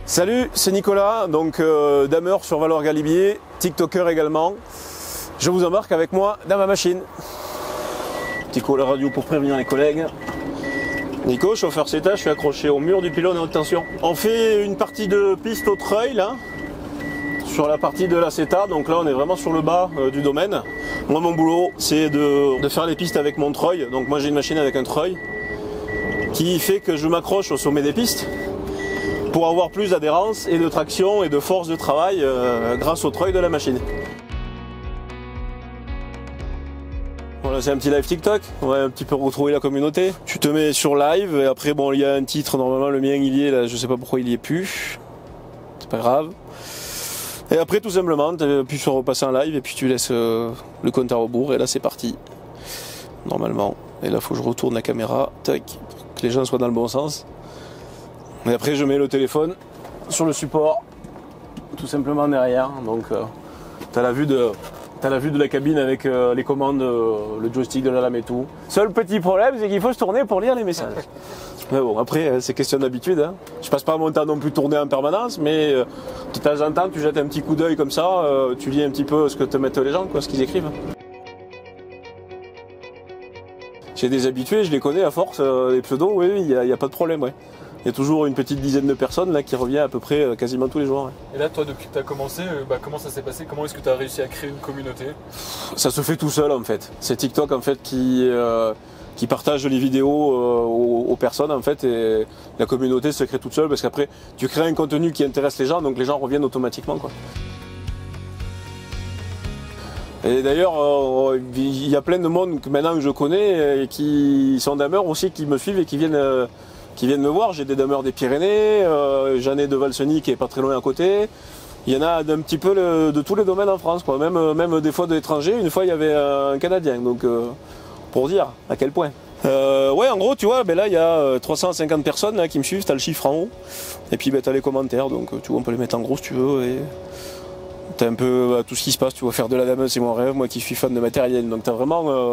Salut, c'est Nicolas, donc dameur sur Valorgalibier, TikToker également. Je vous embarque avec moi dans ma machine. Petit coup à la radio pour prévenir les collègues. Nico, chauffeur CETA, je suis accroché au mur du pylône à haute tension. On fait une partie de piste au treuil là, sur la partie de la CETA, donc là on est vraiment sur le bas du domaine. Moi mon boulot c'est de faire les pistes avec mon treuil, donc moi j'ai une machine avec un treuil qui fait que je m'accroche au sommet des pistes pour avoir plus d'adhérence et de traction et de force de travail grâce au treuil de la machine. Voilà, c'est un petit live TikTok, on va un petit peu retrouver la communauté. Tu te mets sur live et après bon il y a un titre, normalement le mien il y est là, je sais pas pourquoi il y est plus. C'est pas grave. Et après tout simplement tu appuies sur repasser en live et puis tu laisses le compte à rebours et là c'est parti. Normalement. Et là faut que je retourne la caméra, tac, pour que les gens soient dans le bon sens. Et après je mets le téléphone sur le support, tout simplement derrière, donc tu as la vue de la cabine avec les commandes, le joystick de la lame et tout. Seul petit problème c'est qu'il faut se tourner pour lire les messages. Mais bon après c'est question d'habitude, hein. Je passe pas mon temps non plus tourner en permanence, mais de temps en temps tu jettes un petit coup d'œil comme ça, tu lis un petit peu ce que te mettent les gens, quoi, ce qu'ils écrivent. J'ai des habitués, je les connais à force, les pseudos, oui, il n'y a pas de problème, ouais. Il y a toujours une petite dizaine de personnes là qui revient à peu près quasiment tous les jours. Ouais. Et là, toi, depuis que tu as commencé, comment ça s'est passé? Comment est-ce que tu as réussi à créer une communauté? Ça se fait tout seul en fait. C'est TikTok en fait qui partage les vidéos aux personnes en fait et la communauté se crée toute seule parce qu'après tu crées un contenu qui intéresse les gens donc les gens reviennent automatiquement, quoi. Et d'ailleurs, il y a plein de monde maintenant que je connais et qui sont dameurs aussi qui me suivent et qui viennent me voir. J'ai des dameurs des Pyrénées, j'en ai de Valseny qui est pas très loin à côté. Il y en a d'un petit peu de tous les domaines en France, quoi. Même des fois de l'étranger. Une fois il y avait un Canadien, donc pour dire à quel point. Ouais, en gros, tu vois, ben là il y a 350 personnes là, qui me suivent, tu as le chiffre en haut, et puis ben, tu as les commentaires, donc tu vois, on peut les mettre en gros si tu veux. Et t'as un peu tout ce qui se passe, tu vois, faire de la dameuse c'est mon rêve, moi qui suis fan de matériel, donc t'as vraiment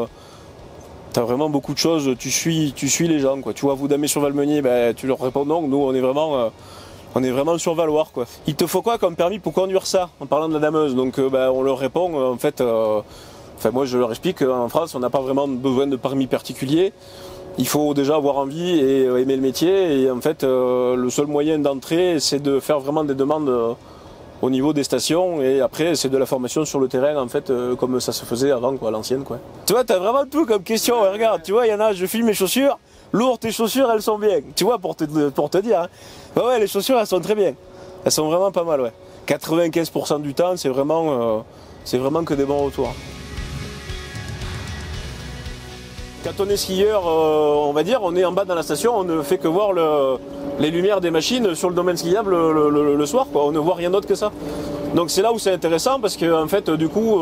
beaucoup de choses, tu suis les gens, quoi. Tu vois, vous damer sur Valmeunier, ben, tu leur réponds non, nous on est vraiment sur Valoir, quoi. Il te faut quoi comme permis pour conduire ça, en parlant de la dameuse, donc ben, on leur répond, en fait, moi je leur explique qu'en France on n'a pas vraiment besoin de permis particulier, il faut déjà avoir envie et aimer le métier, et en fait le seul moyen d'entrer c'est de faire vraiment des demandes au niveau des stations, et après c'est de la formation sur le terrain en fait, comme ça se faisait avant, quoi, à l'ancienne, quoi. Tu vois, t'as vraiment tout comme question, regarde, tu vois, il y en a, je filme mes chaussures, lourd, tes chaussures elles sont bien, tu vois, pour te dire, hein. Bah ouais, les chaussures elles sont très bien, elles sont vraiment pas mal, ouais. 95% du temps c'est vraiment que des bons retours. Quand on est skieur, on va dire, on est en bas dans la station, on ne fait que voir les lumières des machines sur le domaine skiable le soir, quoi. On ne voit rien d'autre que ça. Donc c'est là où c'est intéressant parce que en fait, du coup,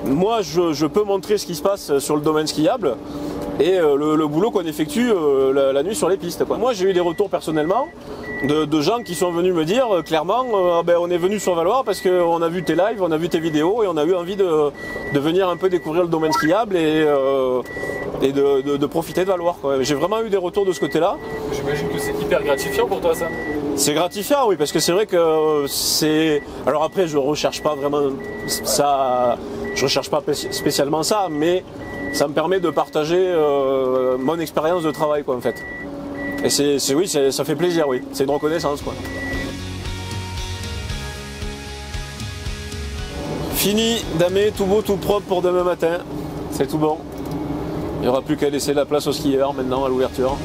moi je peux montrer ce qui se passe sur le domaine skiable et le boulot qu'on effectue la nuit sur les pistes, quoi. Moi j'ai eu des retours personnellement de gens qui sont venus me dire clairement ben, on est venu sur Valoir parce qu'on a vu tes lives, on a vu tes vidéos et on a eu envie de venir un peu découvrir le domaine skiable et de profiter de Valoir, quoi. J'ai vraiment eu des retours de ce côté-là. J'imagine que c'est hyper gratifiant pour toi, ça. C'est gratifiant, oui, parce que c'est vrai que c'est... Alors après, je recherche pas vraiment ça, je recherche pas spécialement ça, mais ça me permet de partager mon expérience de travail, quoi, en fait. Et oui, ça fait plaisir, oui. C'est une reconnaissance, quoi. Fini, damé, tout beau, tout propre pour demain matin. C'est tout bon. Il n'y aura plus qu'à laisser la place aux skieurs maintenant à l'ouverture.